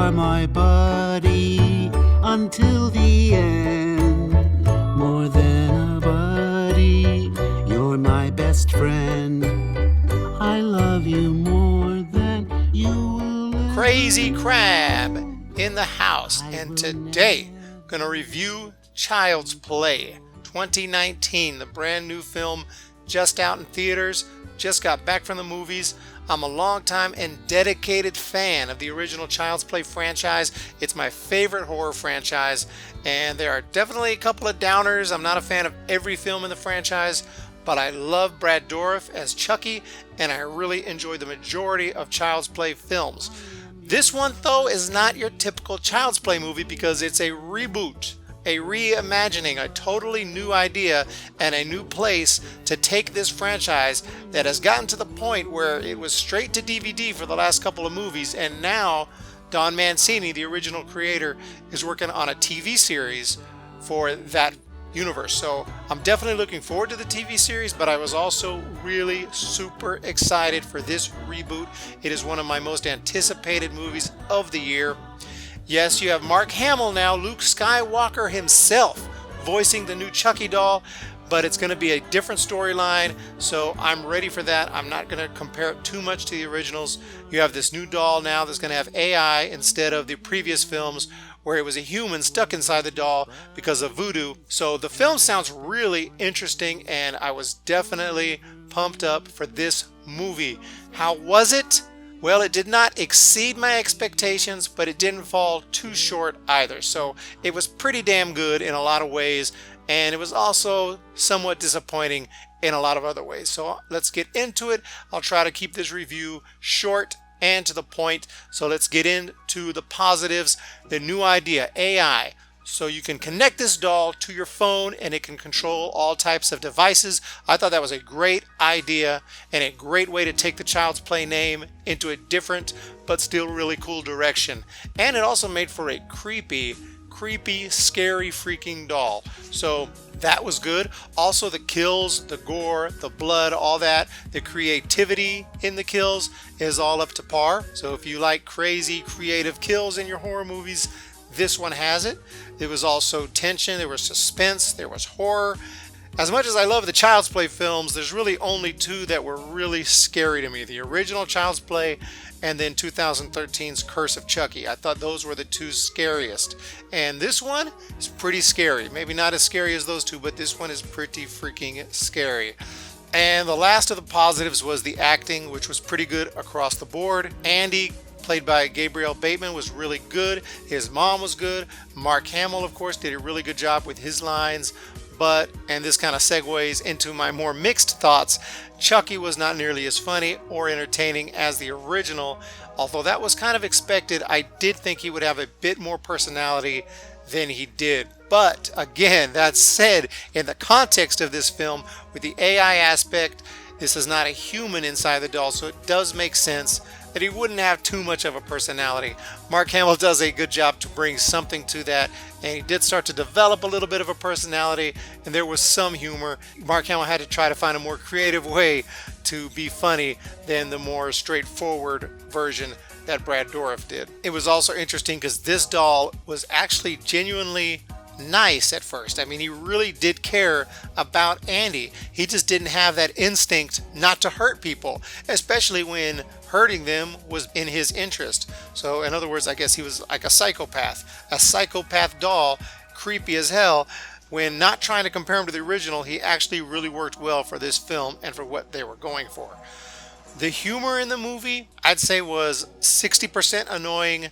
are my buddy until the end. More than a buddy, you're my best friend. I love you more than you will ever Crazy Crab in the house, and today I'm gonna review Child's Play 2019, the brand new film just out in theaters, just got back from the movies. I'm a longtime and dedicated fan of the original Child's Play franchise. It's my favorite horror franchise, and there are definitely a couple of downers. I'm not a fan of every film in the franchise, but I love Brad Dourif as Chucky, and I really enjoy the majority of Child's Play films. This one, though, is not your typical Child's Play movie because it's a reboot, a reimagining, a totally new idea and a new place to take this franchise that has gotten to the point where it was straight to DVD for the last couple of movies, and now Don Mancini, the original creator, is working on a TV series for that universe. So I'm definitely looking forward to the TV series, but I was also really super excited for this reboot. It is one of my most anticipated movies of the year. Yes, you have Mark Hamill now, Luke Skywalker himself, voicing the new Chucky doll, but it's going to be a different storyline, so I'm ready for that. I'm not going to compare it too much to the originals. You have this new doll now that's going to have AI instead of the previous films where it was a human stuck inside the doll because of voodoo. So the film sounds really interesting, and I was definitely pumped up for this movie. How was it? Well, it did not exceed my expectations, but it didn't fall too short either. So it was pretty damn good in a lot of ways, and it was also somewhat disappointing in a lot of other ways. So let's get into it. I'll try to keep this review short and to the point. So let's get into the positives. The new idea, AI. So you can connect this doll to your phone and it can control all types of devices. I thought that was a great idea and a great way to take the Child's Play name into a different but still really cool direction. And it also made for a creepy, scary freaking doll. So that was good. Also the kills, the gore, the blood, all that, the creativity in the kills is all up to par. So if you like crazy creative kills in your horror movies, this one has it. There was also tension, there was suspense, there was horror. As much as I love the Child's Play films, there's really only two that were really scary to me. The original Child's Play and then 2013's Curse of Chucky. I thought those were the two scariest. And this one is pretty scary. Maybe not as scary as those two, but this one is pretty freaking scary. And the last of the positives was the acting, which was pretty good across the board. Andy, played by Gabriel Bateman, was really good. His mom was good. Mark Hamill, of course, did a really good job with his lines. But, and this kind of segues into my more mixed thoughts, Chucky was not nearly as funny or entertaining as the original. Although that was kind of expected, I did think he would have a bit more personality than he did. But again, that said, in the context of this film, with the AI aspect, this is not a human inside the doll, so it does make sense that he wouldn't have too much of a personality. Mark Hamill does a good job to bring something to that, and he did start to develop a little bit of a personality, and there was some humor. Mark Hamill had to try to find a more creative way to be funny than the more straightforward version that Brad Dourif did. It was also interesting because this doll was actually genuinely nice at first. I mean, he really did care about Andy. He just didn't have that instinct not to hurt people, especially when hurting them was in his interest. So in other words, I guess he was like a psychopath doll, creepy as hell. When not trying to compare him to the original, he actually really worked well for this film and for what they were going for. The humor in the movie, I'd say, was 60% annoying,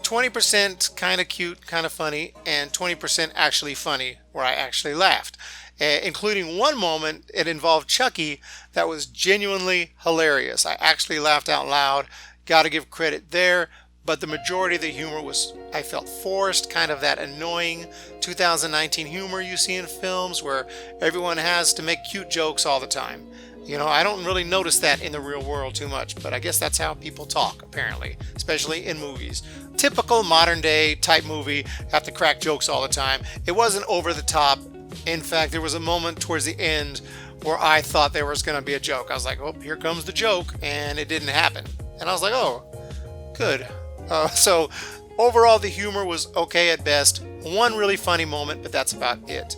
20% kind of cute, kind of funny, and 20% actually funny, where I actually laughed. Including one moment, it involved Chucky, that was genuinely hilarious. I actually laughed out loud. Gotta give credit there. But the majority of the humor was, I felt, forced, kind of that annoying 2019 humor you see in films where everyone has to make cute jokes all the time. You know, I don't really notice that in the real world too much, but I guess that's how people talk, apparently, especially in movies. Typical modern day type movie, have to crack jokes all the time. It wasn't over the top. In fact, there was a moment towards the end where I thought there was going to be a joke. I was like, oh, here comes the joke, and it didn't happen. And I was like, oh, good. So overall, the humor was okay at best. One really funny moment, but that's about it.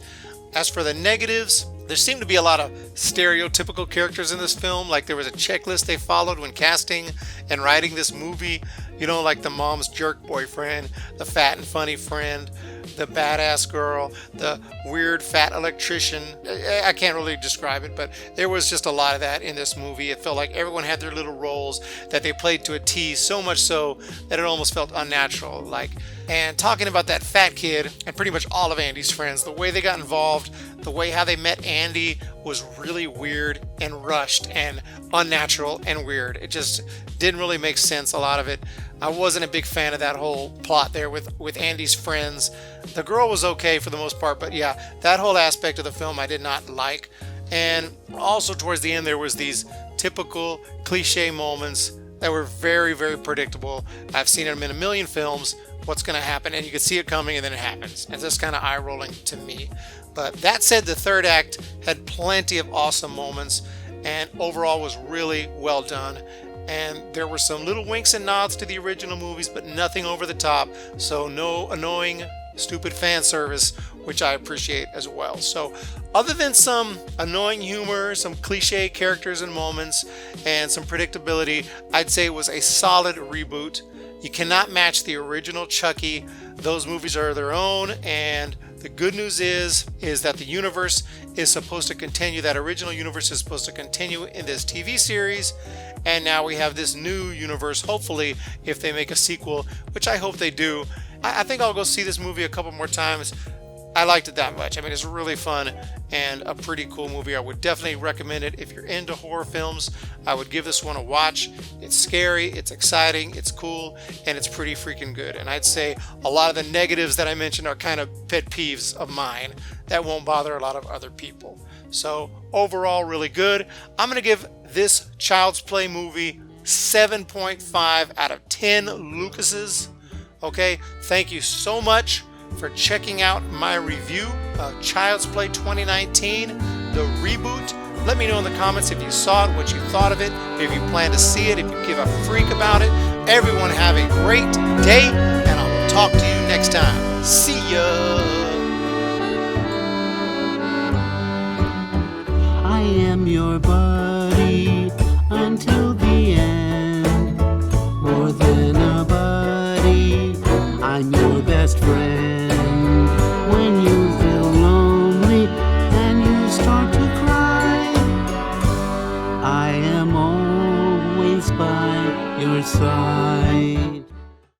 As for the negatives, there seemed to be a lot of stereotypical characters in this film. Like there was a checklist they followed when casting and writing this movie. You know, like the mom's jerk boyfriend, the fat and funny friend, the badass girl, the weird fat electrician. I can't really describe it, but there was just a lot of that in this movie. It felt like everyone had their little roles that they played to a T, so much so that it almost felt unnatural. And talking about that fat kid and pretty much all of Andy's friends, the way they got involved, the way how they met Andy was really weird and rushed and unnatural and weird. It just didn't really make sense, a lot of it. I wasn't a big fan of that whole plot there with Andy's friends. The girl was okay for the most part, but yeah, that whole aspect of the film I did not like. And also towards the end, there was these typical cliche moments that were very, very predictable. I've seen them in a million films, what's going to happen, and you can see it coming, and then it happens. And it's just kind of eye-rolling to me. But that said, the third act had plenty of awesome moments, and overall was really well done. And there were some little winks and nods to the original movies, but nothing over the top. So no annoying, stupid fan service, which I appreciate as well. So other than some annoying humor, some cliche characters and moments, and some predictability, I'd say it was a solid reboot. You cannot match the original Chucky. Those movies are their own, and the good news is that the universe is supposed to continue. That original universe is supposed to continue in this TV series, and now we have this new universe, hopefully, if they make a sequel, which I hope they do. I think I'll go see this movie a couple more times. I liked it that much. I mean, it's really fun and a pretty cool movie. I would definitely recommend it if you're into horror films. I would give this one a watch. It's scary, it's exciting, it's cool, and it's pretty freaking good. And I'd say a lot of the negatives that I mentioned are kind of pet peeves of mine that won't bother a lot of other people. So overall, really good. I'm going to give this Child's Play movie 7.5 out of 10 Lucases. Okay, thank you so much for checking out my review of Child's Play 2019, the reboot. Let me know in the comments if you saw it, what you thought of it, if you plan to see it, if you give a freak about it. Everyone have a great day, and I will talk to you next time. See ya! I am your buddy until the end. More than a buddy, I'm your best friend. When you feel lonely and you start to cry, I am always by your side.